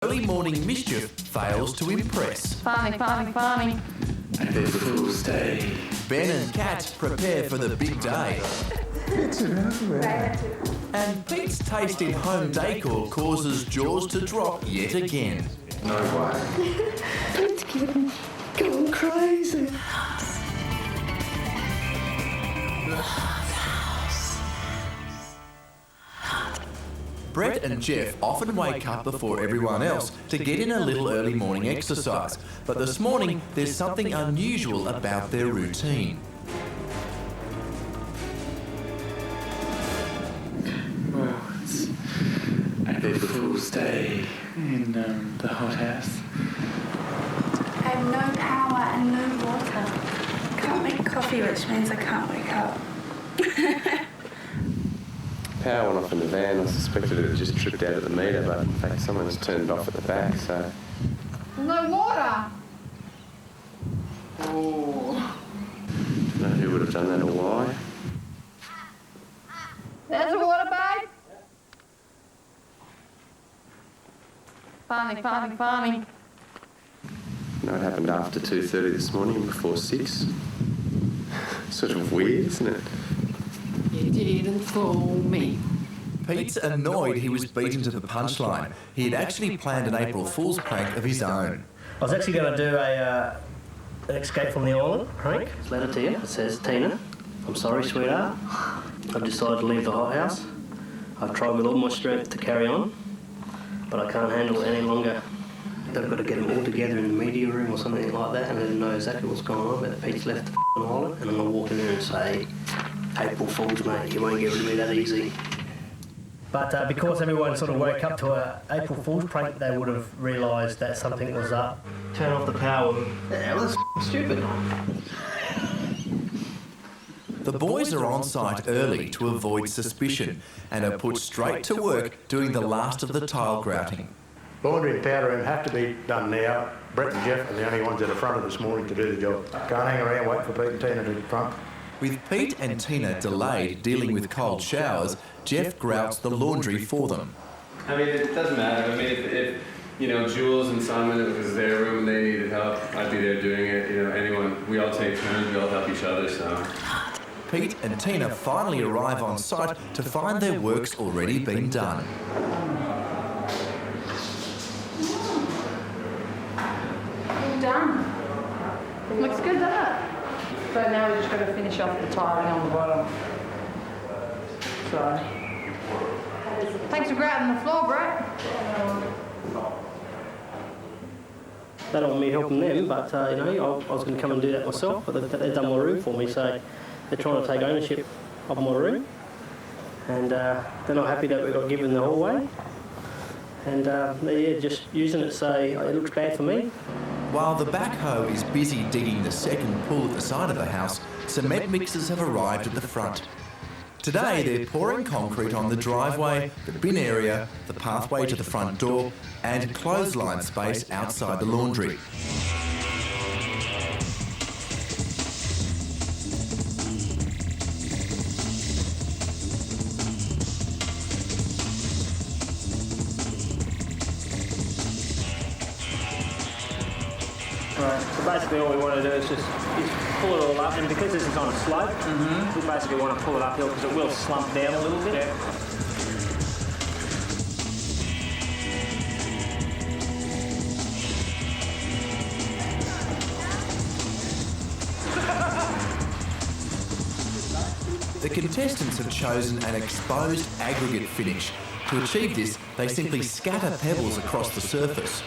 Early morning mischief fails to impress. Farming. And there's a fool's day. Ben and Kat prepare for the big day. It's everywhere. And Pete's taste in home decor causes jaws to drop yet again. No way. It's going crazy. Brett and Jeff often wake up before everyone else to get in a little early morning exercise, but this morning there's something unusual about their routine. Well, it's April Fool's Day in the hothouse. I have no power and no water. Can't make coffee, which means I can't wake up. Power went off in the van. I suspected it had just tripped out of the meter, but in fact someone's turned it off at the back, so... No water. Oh. Don't know who would have done that or why. There's the water, babe. Farming. You know, it happened after 2:30 this morning and before 6. Sort of weird, isn't it? You didn't fool me. Pete's annoyed he was beaten to the punchline. He had actually planned an April Fool's prank of his own. I was actually going to do an escape from the island prank. Letter to you. It says, Tina, I'm sorry, sweetheart. I've decided to leave the hothouse. I've tried with all my strength to carry on, but I can't handle it any longer. They've got to get them all together in the media room or something like that and let them know exactly what's going on, but Pete's left the island, and I'm going to walk in there and say, April Fools, mate, you won't get rid of me that easy. But because everyone sort of woke up to an April Fool's prank, they would have realised that something was up. Turn off the power. Yeah, well, that's stupid. The boys are on site early to avoid suspicion and are put straight to work doing the last of the tile grouting. Laundry and powder room have to be done now. Brett and Jeff are the only ones that are fronted this morning to do the job. Can't hang around waiting for Pete and Tina to front. With Pete and Tina delayed dealing with cold showers, Jeff grouts the laundry for them. I mean, it doesn't matter. I mean, if you know, Jules and Simon, it was their room and they needed help, I'd be there doing it. You know, anyone, we all take turns, we all help each other, so. Pete and Tina finally arrive on site to find their work's already been done. All done. Looks good, doesn't it? So now we've just got to finish off the tiling on the bottom. So, thanks for grouting the floor, Brett. They don't want me helping them, but you know, I was going to come and do that myself, but they've done my room for me, so they're trying to take ownership of my room, and they're not happy that we got given the hallway, and they're just using it, so it looks bad for me. While the backhoe is busy digging the second pool at the side of the house, cement mixers have arrived at the front. Today they're pouring concrete on the driveway, the bin area, the pathway to the front door, and clothesline space outside the laundry. Right, so basically all we want to do is just pull it all up, and because this is on a slope, we basically want to pull it uphill because it will slump down a little bit. Yeah. The contestants have chosen an exposed aggregate finish. To achieve this, they simply scatter pebbles across the surface.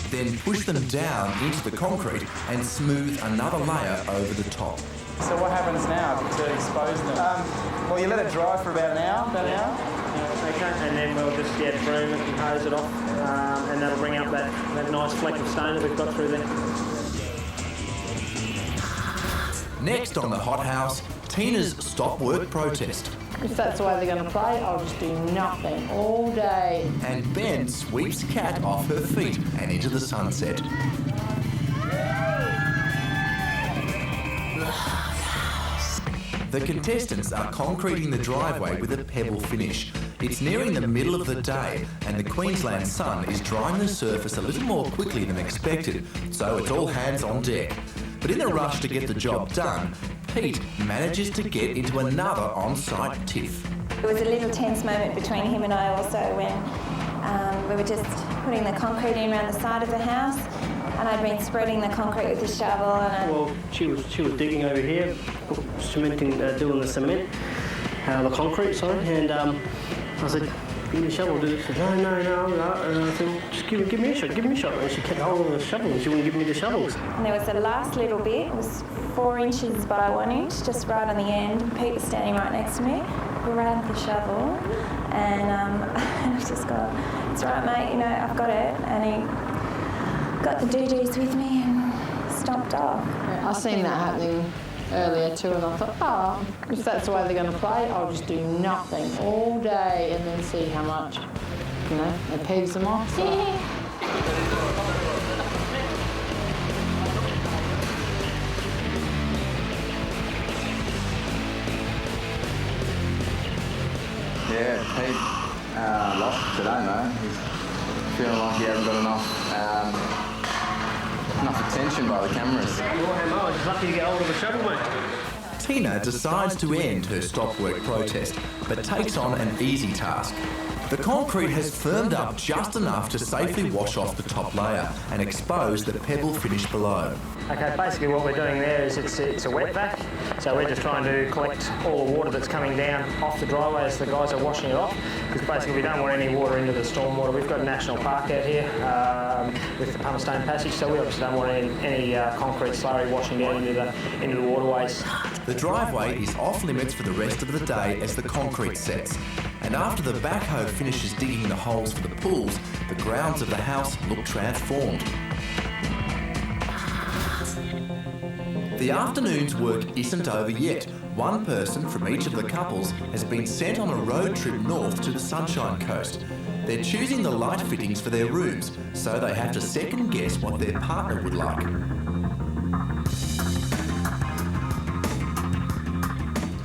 Then push them down into the concrete and smooth another layer over the top. So what happens now to expose them? Well, you let it dry for about an hour. Okay, and then we'll just broom it and hose it off, and that'll bring up that nice fleck of stone that we've got through there. Next on the hothouse, Tina's stop work protest. If that's the way they're going to play, I'll just do nothing all day. And Ben sweeps Kat off her feet and into the sunset. The contestants are concreting the driveway with a pebble finish. It's nearing the middle of the day and the Queensland sun is drying the surface a little more quickly than expected, so it's all hands on deck. But in the rush to get the job done, Pete manages to get into another on-site tiff. It was a little tense moment between him and I also when we were just putting the concrete in around the side of the house, and I'd been spreading the concrete with the shovel. Well, she was digging over here, cementing, doing the cement, the concrete, sorry, and I said, give me a shovel, dude. She said, no. And I said, well, just give me a shot. And she kept hold of the shovel and she wouldn't give me the shovels. And there was the last little bit, it was 4 inches by 1 inch, just right on the end. Pete was standing right next to me, grabbed the shovel, and I just go, it's right, mate, you know, I've got it. And he got the doo-doos with me and stomped off. I seen that happening earlier too, and I thought, oh, if that's the way they're going to play, I'll just do nothing all day and then see how much, you know, it peeves them off. So. Yeah, Pete lost today, mate. He's feeling like he hasn't got enough attention by the cameras. Oh, he's lucky to get hold of a shovel, mate. Tina decides to end her stop work protest, but takes on an easy task. The concrete has firmed up just enough to safely wash off the top layer and expose the pebble finish below. Okay, basically what we're doing there is it's a wet vac, so we're just trying to collect all the water that's coming down off the driveway as the guys are washing it off, because basically we don't want any water into the stormwater. We've got a national park out here with the Pumstone Passage, so we obviously don't want any concrete slurry washing down into the waterways. The driveway is off limits for the rest of the day as the concrete sets. And after the backhoe finishes digging the holes for the pools, the grounds of the house look transformed. The afternoon's work isn't over yet. One person from each of the couples has been sent on a road trip north to the Sunshine Coast. They're choosing the light fittings for their rooms, so they have to second guess what their partner would like.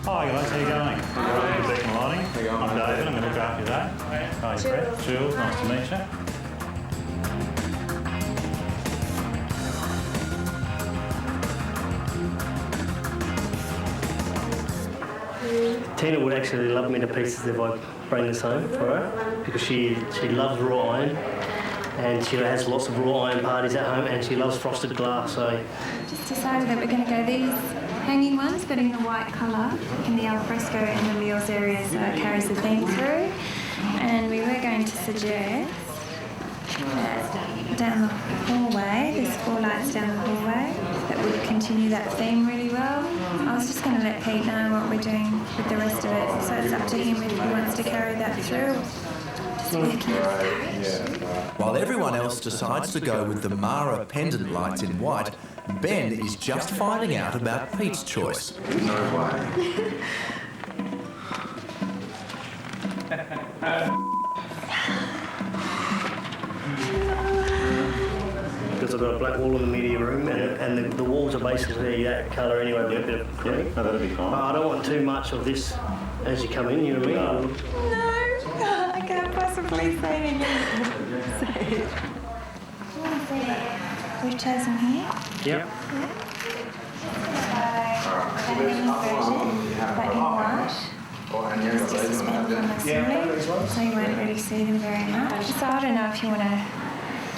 Hi guys, how you going? I'm Beacon Lighting. I'm David, I'm going to look after you today. Hi, Brett. Jules, nice to meet you. Tina would actually love me to pieces if I bring this home for her, because she loves raw iron, and she has lots of raw iron parties at home, and she loves frosted glass. So Just decided that we're going to go these hanging ones, but in the white colour, in the alfresco in the meals area, so it carries the theme through. And we were going to suggest that down the hallway, there's 4 lights down the hallway that would continue that theme really well. I was just going to let Pete know what we're doing with the rest of it, so it's up to him if he wants to carry that through. While everyone else decides to go with the Mara pendant lights in white, Ben is just finding out about Pete's choice. No way. because I've got a black wall in the media room, and the walls are basically that colour anyway, with a bit of green. Yeah, that'll be fine. I don't want too much of this as you come in, you know what I mean? No, I can't possibly say anything. We've chosen here. Yep. But in white. It's just suspended on the ceiling, so you won't really see them very much. So I don't know if you want to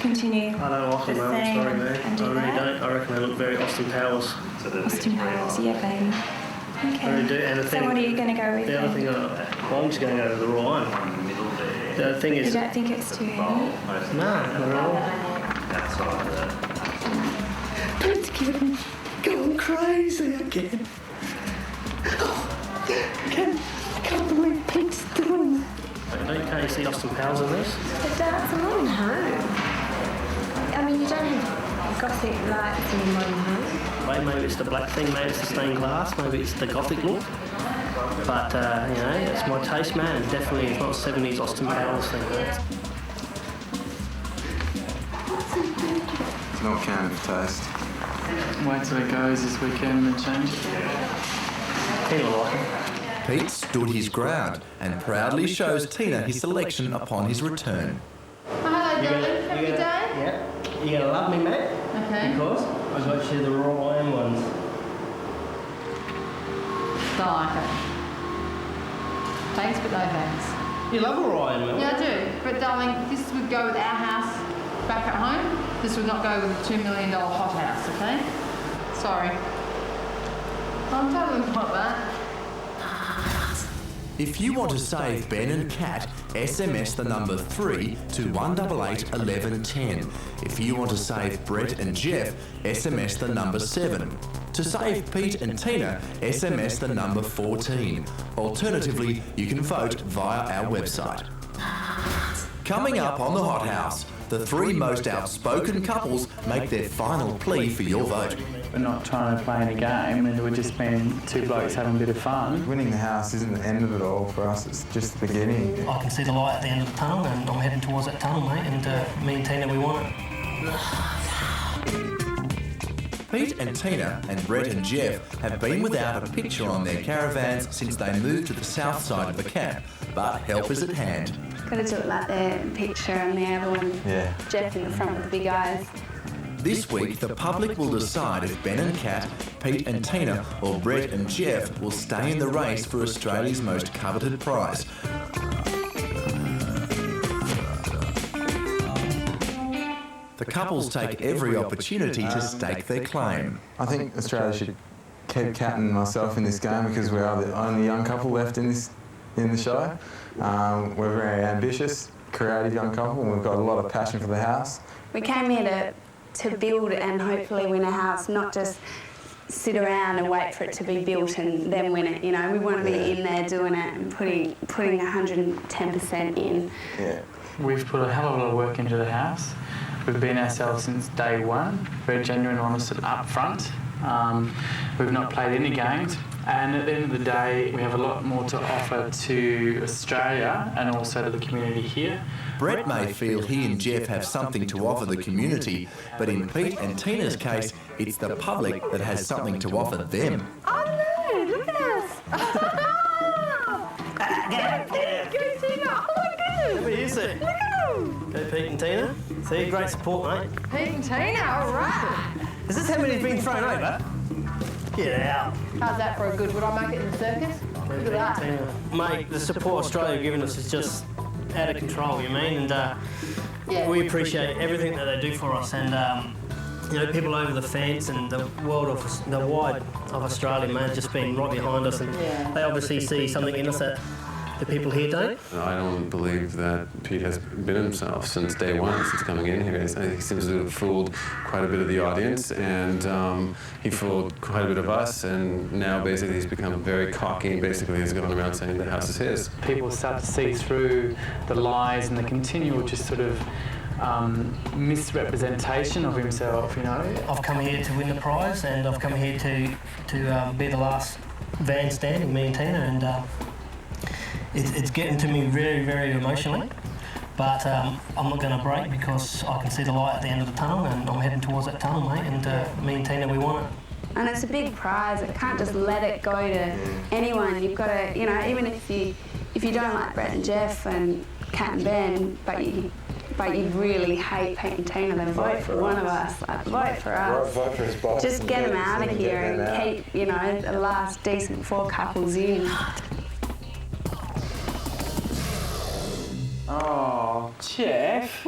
continue I don't like them, the theme sorry, man. and do I really that. don't. I reckon they look very Austin Powers. Austin Powers, yeah, baby. Okay. I really do. And the So thing, what are you going to go with the other then? thing, well, I'm just going to go with the raw iron. The other thing You is... don't think it's too heavy? No, not at all. It's getting going crazy again. I can't believe Pete's doing that. Can't you see Austin Powers in this? But that's a modern home. I mean, you don't have gothic lights in a modern home. Maybe it's the black thing, maybe it's the stained glass, maybe it's the gothic look. But, you know, it's my taste, man. Definitely it's not 70s Austin Powers thing, man. It's not can of taste. Wait till it goes this weekend and change it. Tina like him. Pete stood his ground and proudly shows Tina his selection upon his return. Hello, darling. Have a good day? Yeah. You're going to love me, mate. Okay. Because I got you the raw iron ones. Don't like it. Thanks, but no thanks. You love a raw iron, Mel? Yeah, I do. But darling, this would go with our house back at home. This would not go with a $2 million hot house, okay? Sorry. I'm totally not that. If you want to save Ben and Kat, SMS the number 3 to 188 1110. If you want to save Brett and Jeff, SMS the number 7. To save Pete and Tina, SMS the number 14. Alternatively, you can vote via our website. Coming up on the Hot House, the 3 most outspoken couples make their final plea for your vote. We're not trying to play any game, and we're just being 2 blokes having a bit of fun. Winning the house isn't the end of it all for us, it's just the beginning. I can see the light at the end of the tunnel, and I'm heading towards that tunnel, mate, and me and Tina, we want it. Pete and Tina and Brett and Jeff have been without a picture on their caravans since they moved to the south side of the camp, but help is at hand. Got to do it like the picture and the other one. Yeah. Jeff in the front with the big eyes. This week, the public will decide if Ben and Kat, Pete and Tina, or Brett and Jeff will stay in the race for Australia's most coveted prize. The couples take every opportunity to stake their claim. I think Australia should keep Kat and myself in this game because we are the only young couple left in the show. We're very ambitious, creative young couple, and we've got a lot of passion for the house. We came here to build and hopefully win a house, not just sit around and wait for it to be built and then win it. You know, we want to be in there doing it and putting 110% in. Yeah. We've put a hell of a lot of work into the house. We've been ourselves since day one, very genuine, honest and upfront. We've not played any games, and at the end of the day, we have a lot more to offer to Australia and also to the community here. Brett may feel he and Jeff have something to offer the community, but in Pete and Tina's case, it's the public that has something to offer them. Oh no, look at us! Get Tina! Oh my goodness! What do you see? Look at them! Go Pete and Tina. See, great support, mate. Pete and Tina, all right. Is this how many's been thrown over? Get out. How's that for a good? Would I make it in the circus? Look at that. Mate, the support Australia have given us is just out of control, you mean? And we appreciate everything that they do for us. And you know, people over the fence and the wide of Australia, man, just been right behind us. And they obviously see something in us that the people here don't. I don't believe that Pete has been himself since day one, since coming in here. I think he seems to have fooled quite a bit of the audience, and he fooled quite a bit of us, and now basically he's become very cocky and basically he's going around saying the house is his. People start to see through the lies and the continual just sort of misrepresentation of himself, you know. I've come here to win the prize, and I've come here to be the last van standing, me and Tina, and it's getting to me very, very emotionally. But I'm not going to break because I can see the light at the end of the tunnel, and I'm heading towards that tunnel, mate, and me and Tina, we want it. And it's a big prize. I can't just let it go to anyone. You've got to, you know, even if you don't like Brett and Jeff and Kat and Ben, but you really hate Pete and Tina, then vote for one of us. Like, vote for us. Vote for his boss. Just get them out of here and keep, you know, the last decent 4 couples in. Oh, Jeff.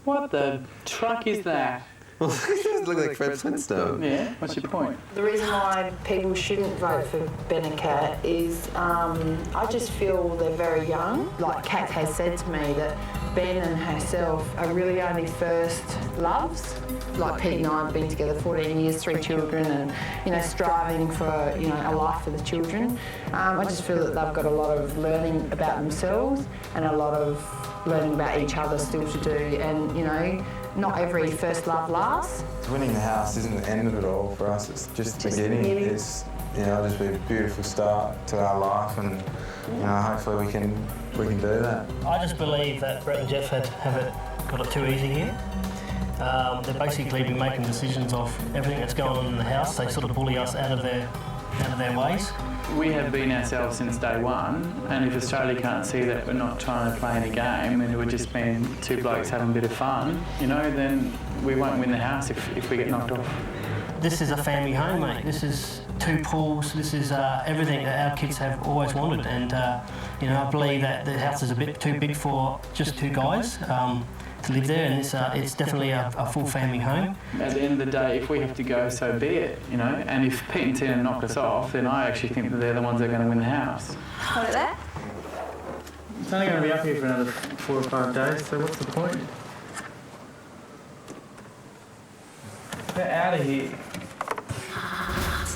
What the truck is that? Well, it does look like Fred Flintstone. Yeah, what's your point? The reason why people shouldn't vote for Ben and Kat is I just feel they're very young. Like Kat has said to me that Ben and herself are really only first loves. Like Pete and I have been together 14 years, 3 children, and, you know, striving for, you know, a life for the children. I just feel that they've got a lot of learning about themselves and a lot of learning about each other still to do, and, you know, not every first love lasts. Winning the house isn't the end of it all for us, it's just the beginning. It's, you know, just be a beautiful start to our life, and, you know, hopefully we can do that. I just believe that Brett and Jeff have got it too easy here. They've basically been making decisions of everything that's going on in the house. They sort of bully us out of their ways. we have been ourselves since day one, and if Australia can't see that we're not trying to play any game and we're just being two blokes having a bit of fun, you know, then we won't win the house if we get knocked off. This is a family home, mate. This is 2 pools. This is everything that our kids have always wanted, and you know, I believe that the house is a bit too big for just 2 guys to live there, and it's definitely a full family home. At the end of the day, if we have to go, so be it, you know. And if Pete and Tina knock us off, then I actually think that they're the ones that are going to win the house. Hold it there. It's only going to be up here for another 4 or 5 days, so what's the point? Get out of here.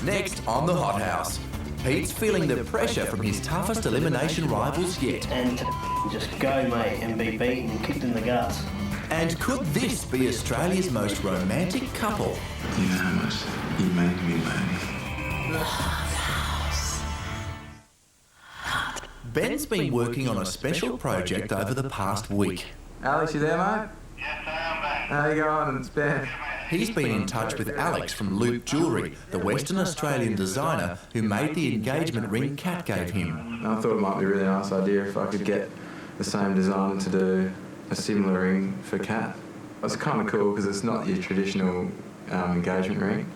Next on the Hot House, Pete's feeling the pressure from his toughest elimination rivals yet. And to just go, mate, and be beaten and kicked in the guts. And could this be Australia's most romantic couple? You know how much you make me, baby. Ben's been working on a special project over the past week. Alex, you there, mate? Yes, I am, mate. How you going? It's Ben. He's been in touch with Alex from Loop Jewellery, the Western Australian designer who made the engagement ring Kat gave him. I thought it might be a really nice idea if I could get the same designer to do a similar ring for Kat. It's kind of cool because it's not your traditional engagement ring.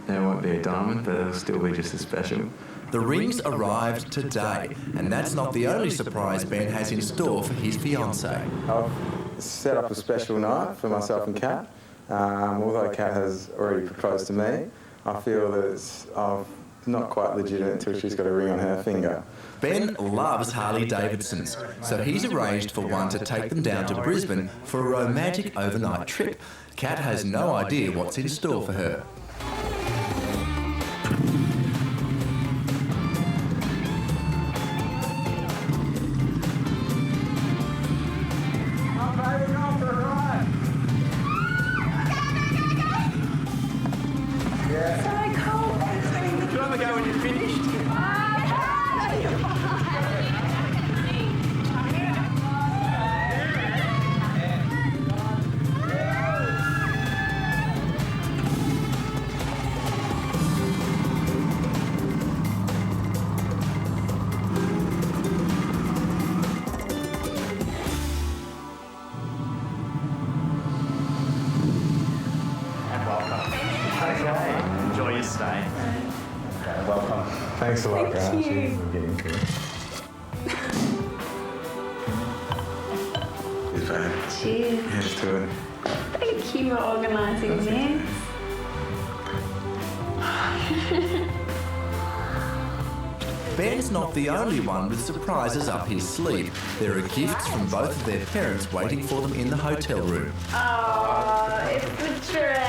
There won't be a diamond, but it'll still be just as special. The rings arrived today, and that's not the only surprise Ben has in store for his fiancée. I've set up a special night for myself and Kat. Although Kat has already proposed to me, I feel that it's not quite legitimate until she's got a ring on her finger. Ben loves Harley Davidsons, so he's arranged for one to take them down to Brisbane for a romantic overnight trip. Kat has no idea what's in store for her. Enjoy your stay. Welcome. Thanks a lot, guys. Thank you. We'll get into it. It's bad. Cheers. Here's to it. Thank you for organising this. Ben's not the only one with surprises up his sleeve. There are gifts from both of their parents waiting for them in the hotel room. Oh, it's the dress.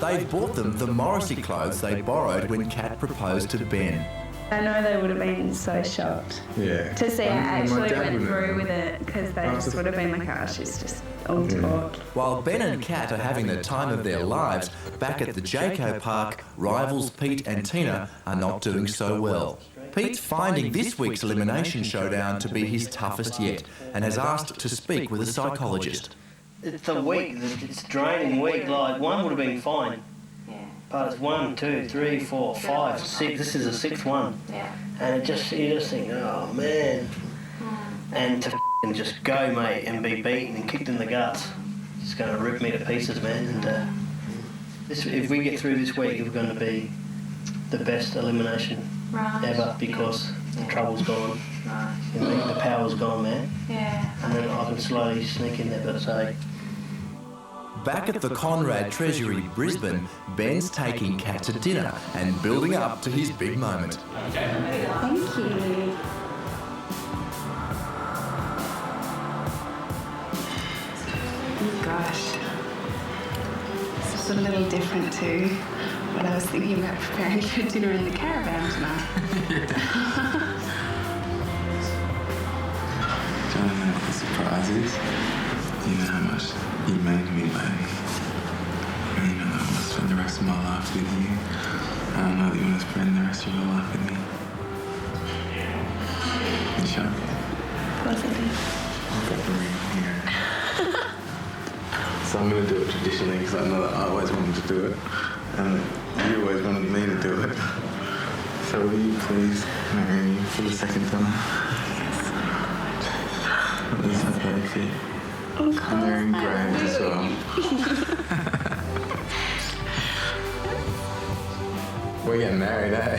They've bought them the Morrissey clothes they borrowed when Kat proposed to Ben. I know they would have been so shocked Yeah. to see I And my actually dad went wouldn't through have. with it, because they just would have been like, oh, she's just all talk. While Ben and Kat are having the time of their lives, back at the Jayco Park, rivals Pete and Tina are not doing so well. Pete's finding this week's elimination showdown to be his toughest yet and has asked to speak with a psychologist. It's a week, it's a draining week. Like, one would have been fine. But it's 1, 2, 3, 4, 5, 6. This is the 6th one. Yeah. And you just think, oh man. And to f***ing just go, mate, and be beaten and kicked in the guts. It's going to rip me to pieces, man. And if we get through this week, it's going to be the best elimination ever, because the trouble's gone. You know, the power's gone, man. Yeah. And then I can slowly sneak in there, but say. Back at the Conrad Treasury, Brisbane, Ben's taking Kat to dinner and building up to his big moment. Thank you. Oh gosh. This is a little different to what I was thinking about preparing for dinner in the caravan tonight. Do you want to know what the surprise is? You know how much you make me, baby. And you know that I want to spend the rest of my life with you. And I know that you want to spend the rest of your life with me. You sure? Positive. I've got the ring here. So I'm going to do it traditionally because I know that I always wanted to do it. And you always wanted me to do it. So will you please marry me for the second time? Is that okay? I'm marrying Graham as well. We're getting married, eh?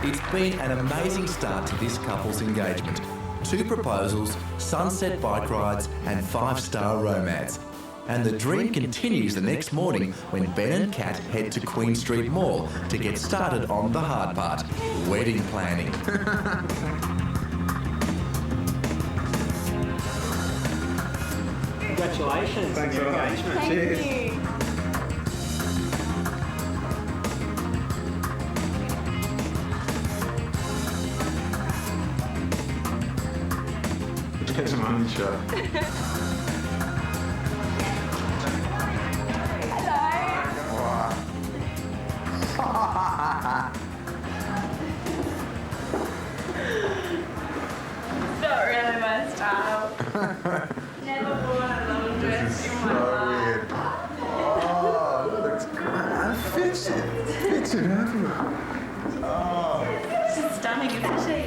It's been an amazing start to this couple's engagement. 2 proposals, sunset bike rides and 5-star romance. And the dream continues the next morning when Ben and Kat head to Queen Street Mall to get started on the hard part, wedding planning. Congratulations. Thanks for your engagement. Cheers. Get some money shot. Not really my style. Never worn a long dress in my life. Oh, that looks great. Fix it. Fix it, have you? Oh. She's stunning, isn't she?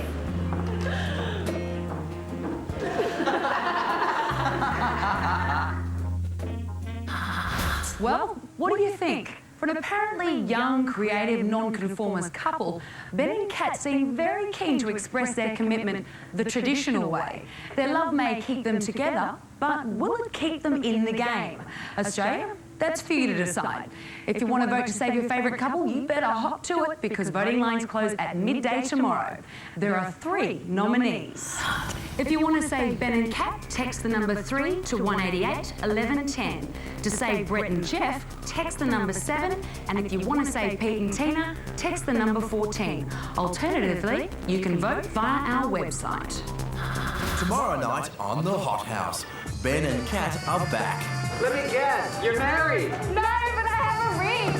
Well, what do you think? For an apparently young, creative, non-conformist couple, Ben and Kat seem very keen to express their commitment the traditional way. Their love may keep them together, but will it keep them in the game? Australia? That's for you to decide. If you want to vote to save your favourite couple, you better hop to it because voting lines close at midday tomorrow. There are 3 nominees. If you want to save Ben and Kat, text the number 3 to 188 1110. To save Brett and Jeff, text the number 7. And if you want to save Pete and Tina, text the number 14. Alternatively, you can vote via our website. Tomorrow night on The Hot House, Ben and Kat are back. Let me guess, you're married. No, but I have a ring.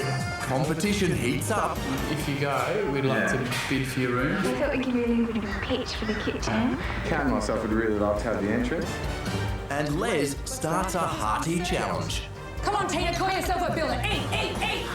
Competition heats up. If you go, we'd like to bid for your room. I thought we'd give you a little bit of a pitch for the kitchen. Kat and myself would really love to have the entrance. And Les starts a hearty challenge. Come on, Tina, call yourself a builder. Eat, eat, eat.